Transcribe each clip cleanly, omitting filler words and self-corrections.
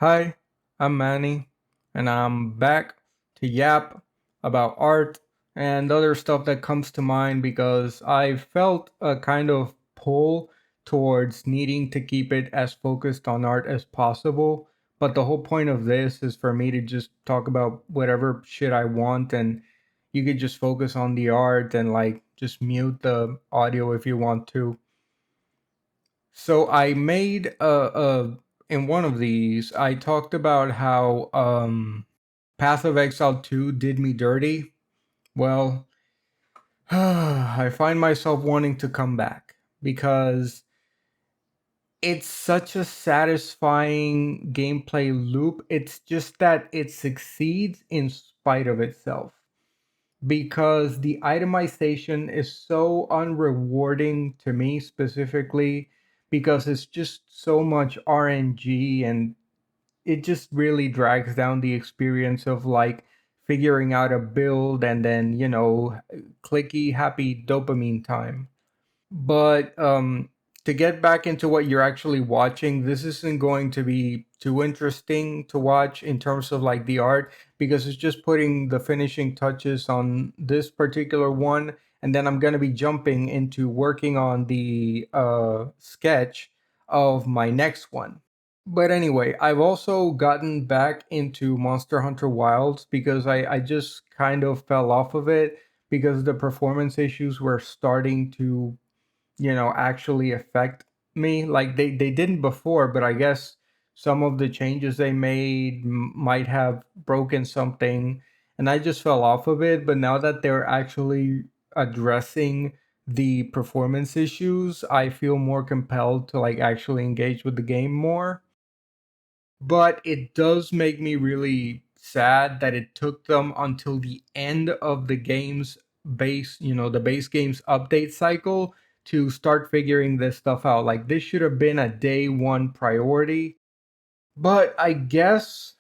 Hi, I'm Manny, and I'm back to yap about art and other stuff that comes to mind because I felt a kind of pull towards needing to keep it as focused on art as possible. But the whole point of this is for me to just talk about whatever shit I want, and you could just focus on the art and like just mute the audio if you want to. So I made a in one of these I talked about how Path of Exile 2 did me dirty. Well, I find myself wanting to come back because it's such a satisfying gameplay loop. It's just that it succeeds in spite of itself because the itemization is so unrewarding to me specifically because it's just so much RNG and it just really drags down the experience of like figuring out a build and then, clicky happy dopamine time. But to get back into what you're actually watching, this isn't going to be too interesting to watch in terms of like the art because it's just putting the finishing touches on this particular one. And then I'm going to be jumping into working on the sketch of my next one. But anyway, I've also gotten back into Monster Hunter Wilds because I just kind of fell off of it because the performance issues were starting to actually affect me. Like they didn't before, but I guess some of the changes they made might have broken something, and I just fell off of it. But now that they're actually addressing the performance issues, I feel more compelled to like actually engage with the game more. But it does make me really sad that it took them until the end of the game's the base game's update cycle to start figuring this stuff out. Like this should have been a day one priority. But I guess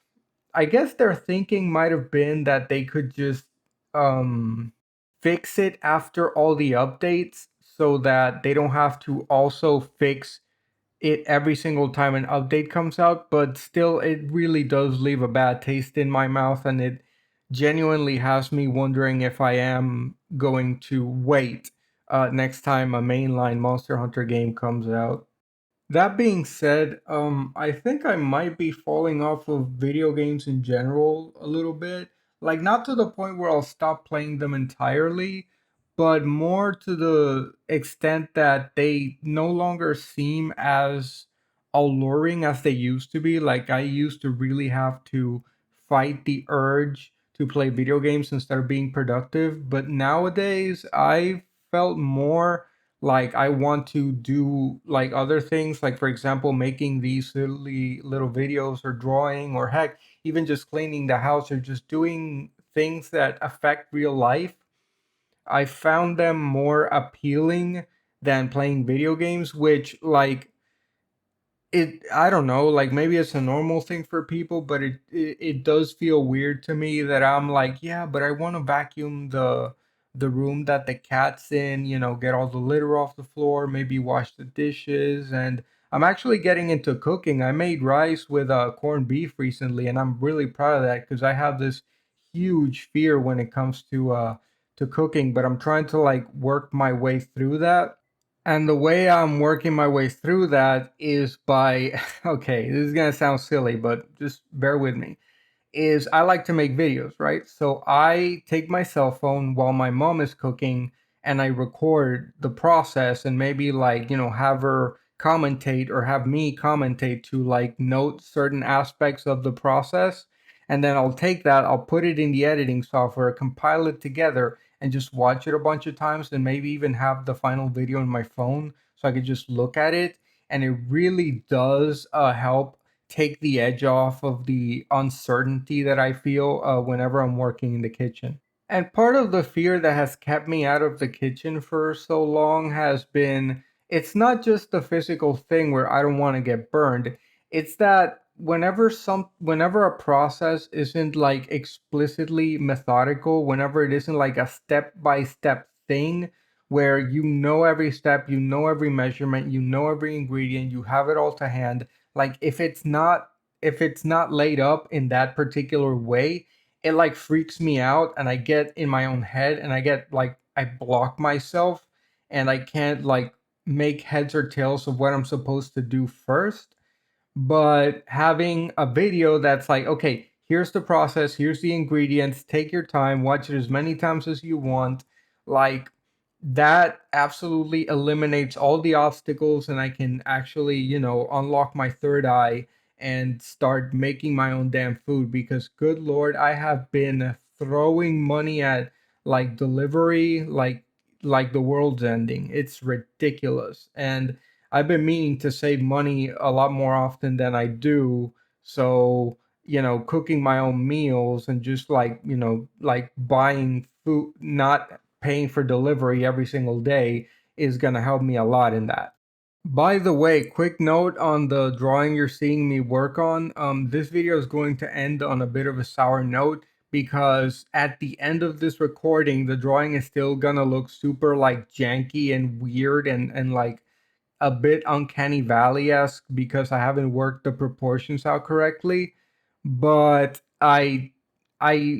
their thinking might have been that they could just um fix it after all the updates so that they don't have to also fix it every single time an update comes out, but still, it really does leave a bad taste in my mouth, and it genuinely has me wondering if I am going to wait next time a mainline Monster Hunter game comes out. That being said, I think I might be falling off of video games in general a little bit. Like, not to the point where I'll stop playing them entirely, but more to the extent that they no longer seem as alluring as they used to be. Like, I used to really have to fight the urge to play video games instead of being productive, but nowadays I felt more like I want to do like other things, like for example making these silly little videos or drawing or heck even just cleaning the house or just doing things that affect real life. I found them more appealing than playing video games, which like it I don't know, like maybe it's a normal thing for people, but it does feel weird to me that I'm like, yeah, but I want to vacuum the room that the cat's in, get all the litter off the floor, maybe wash the dishes. And I'm actually getting into cooking. I made rice with corned beef recently, and I'm really proud of that because I have this huge fear when it comes to cooking, but I'm trying to like work my way through that. And the way I'm working my way through that is by, okay, this is going to sound silly, but just bear with me. Is I like to make videos, right? So I take my cell phone while my mom is cooking and I record the process and maybe like, have her commentate or have me commentate to like note certain aspects of the process. And then I'll take that, I'll put it in the editing software, compile it together, and just watch it a bunch of times and maybe even have the final video on my phone so I could just look at it. And it really does help take the edge off of the uncertainty that I feel whenever I'm working in the kitchen. And part of the fear that has kept me out of the kitchen for so long has been it's not just the physical thing where I don't want to get burned. It's that whenever a process isn't like explicitly methodical, whenever it isn't like a step by step thing where you know every step, you know every measurement, you know every ingredient, you have it all to hand. Like if it's not if it's not laid up in that particular way, it like freaks me out and I get in my own head and I get like I block myself and I can't like make heads or tails of what I'm supposed to do first. But having a video that's like, okay, here's the process, here's the ingredients, take your time, watch it as many times as you want, like that absolutely eliminates all the obstacles, and I can actually, unlock my third eye and start making my own damn food. Because good lord, I have been throwing money at like delivery like the world's ending. It's ridiculous. And I've been meaning to save money a lot more often than I do. So, cooking my own meals and just like, like buying food, not paying for delivery every single day is going to help me a lot in that. By the way, quick note on the drawing you're seeing me work on. This video is going to end on a bit of a sour note because at the end of this recording, the drawing is still gonna look super like janky and weird and like a bit uncanny valley-esque because I haven't worked the proportions out correctly. But I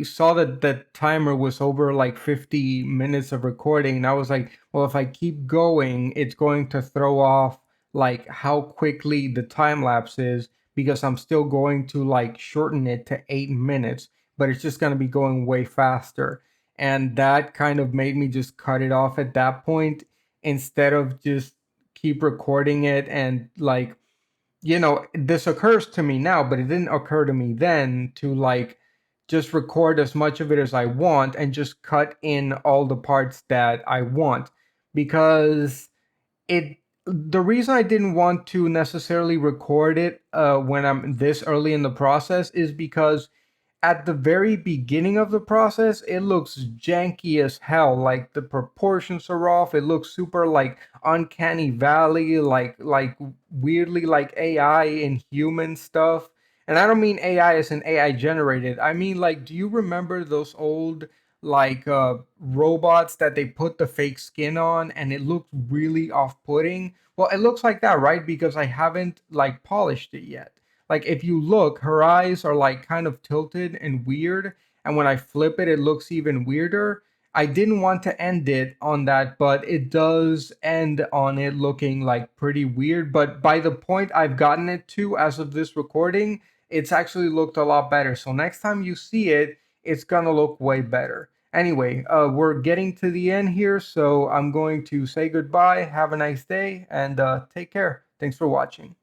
saw that the timer was over like 50 minutes of recording, and I was like, well, if I keep going, it's going to throw off like how quickly the time lapse is, because I'm still going to like shorten it to 8 minutes, but it's just going to be going way faster. And that kind of made me just cut it off at that point instead of just keep recording it. And like, this occurs to me now, but it didn't occur to me then to like just record as much of it as I want and just cut in all the parts that I want. Because it the reason I didn't want to necessarily record it when I'm this early in the process is because at the very beginning of the process, it looks janky as hell. Like the proportions are off. It looks super like uncanny valley, like weirdly like AI and human stuff. And I don't mean AI as an AI generated. I mean like, do you remember those old like robots that they put the fake skin on and it looked really off-putting? Well, it looks like that, right? Because I haven't like polished it yet. Like if you look, her eyes are like kind of tilted and weird, and when I flip it, it looks even weirder. I didn't want to end it on that, but it does end on it looking like pretty weird. But by the point I've gotten it to as of this recording, it's actually looked a lot better. So next time you see it, it's gonna look way better. Anyway, we're getting to the end here, so I'm going to say goodbye. Have a nice day, and take care. Thanks for watching.